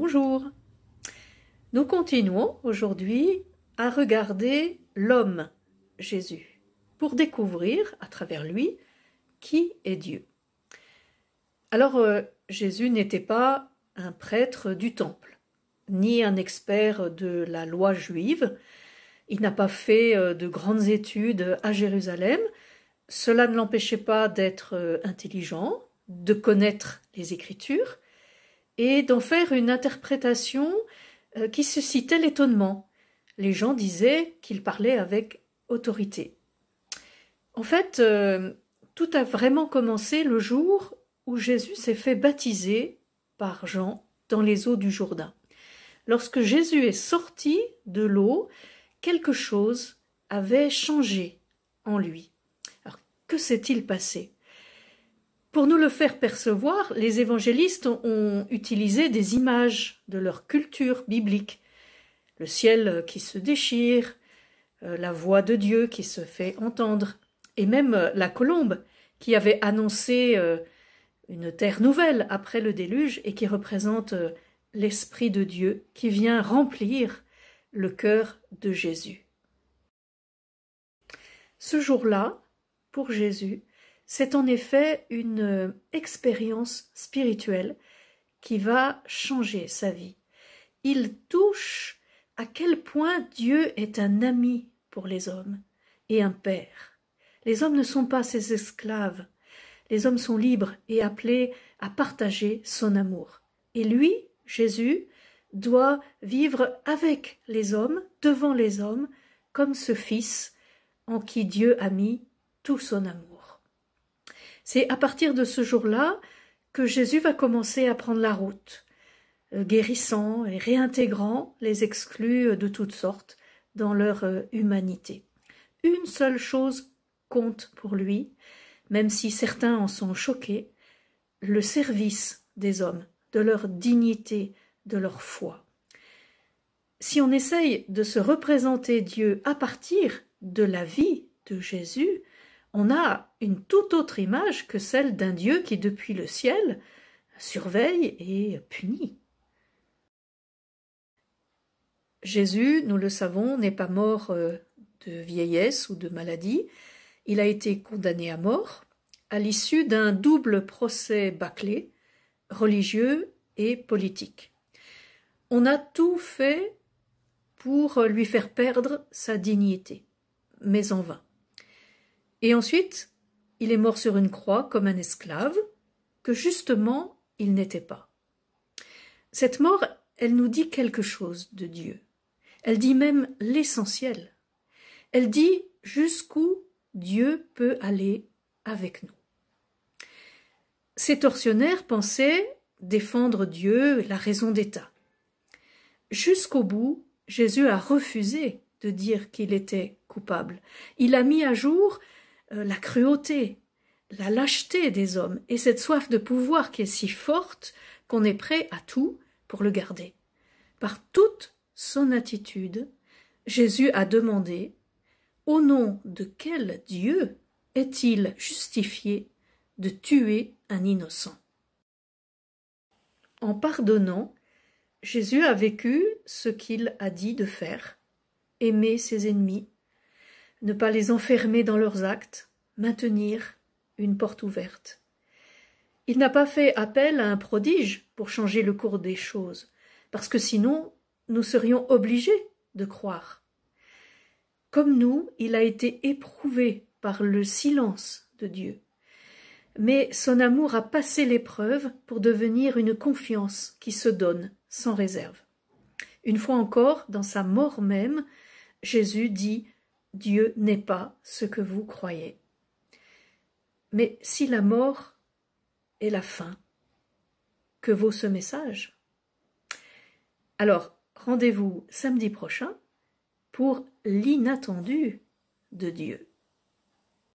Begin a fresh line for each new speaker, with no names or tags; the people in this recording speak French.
Bonjour. Nous continuons aujourd'hui à regarder l'homme Jésus pour découvrir à travers lui qui est Dieu. Alors Jésus n'était pas un prêtre du temple, ni un expert de la loi juive. Il n'a pas fait de grandes études à Jérusalem. Cela ne l'empêchait pas d'être intelligent, de connaître les Écritures et d'en faire une interprétation qui suscitait l'étonnement. Les gens disaient qu'il parlait avec autorité. En fait, tout a vraiment commencé le jour où Jésus s'est fait baptiser par Jean dans les eaux du Jourdain. Lorsque Jésus est sorti de l'eau, quelque chose avait changé en lui. Alors, que s'est-il passé ? Pour nous le faire percevoir, les évangélistes ont utilisé des images de leur culture biblique. Le ciel qui se déchire, la voix de Dieu qui se fait entendre, et même la colombe qui avait annoncé une terre nouvelle après le déluge et qui représente l'Esprit de Dieu qui vient remplir le cœur de Jésus. Ce jour-là, pour Jésus, c'est en effet une expérience spirituelle qui va changer sa vie. Il touche à quel point Dieu est un ami pour les hommes et un père. Les hommes ne sont pas ses esclaves. Les hommes sont libres et appelés à partager son amour. Et lui, Jésus, doit vivre avec les hommes, devant les hommes, comme ce Fils en qui Dieu a mis tout son amour. C'est à partir de ce jour-là que Jésus va commencer à prendre la route, guérissant et réintégrant les exclus de toutes sortes dans leur humanité. Une seule chose compte pour lui, même si certains en sont choqués, le service des hommes, de leur dignité, de leur foi. Si on essaye de se représenter Dieu à partir de la vie de Jésus, on a une toute autre image que celle d'un Dieu qui, depuis le ciel, surveille et punit. Jésus, nous le savons, n'est pas mort de vieillesse ou de maladie. Il a été condamné à mort à l'issue d'un double procès bâclé, religieux et politique. On a tout fait pour lui faire perdre sa dignité, mais en vain. Et ensuite, il est mort sur une croix comme un esclave, que justement il n'était pas. Cette mort, elle nous dit quelque chose de Dieu. Elle dit même l'essentiel. Elle dit jusqu'où Dieu peut aller avec nous. Ces tortionnaires pensaient défendre Dieu, la raison d'État. Jusqu'au bout, Jésus a refusé de dire qu'il était coupable. Il a mis à jour la cruauté, la lâcheté des hommes et cette soif de pouvoir qui est si forte qu'on est prêt à tout pour le garder. Par toute son attitude, Jésus a demandé « Au nom de quel Dieu est-il justifié de tuer un innocent ?» En pardonnant, Jésus a vécu ce qu'il a dit de faire, aimer ses ennemis, ne pas les enfermer dans leurs actes, maintenir une porte ouverte. Il n'a pas fait appel à un prodige pour changer le cours des choses, parce que sinon nous serions obligés de croire. Comme nous, il a été éprouvé par le silence de Dieu. Mais son amour a passé l'épreuve pour devenir une confiance qui se donne sans réserve. Une fois encore, dans sa mort même, Jésus dit « Dieu n'est pas ce que vous croyez ». Mais si la mort est la fin, que vaut ce message? Alors, rendez-vous samedi prochain pour l'inattendu de Dieu.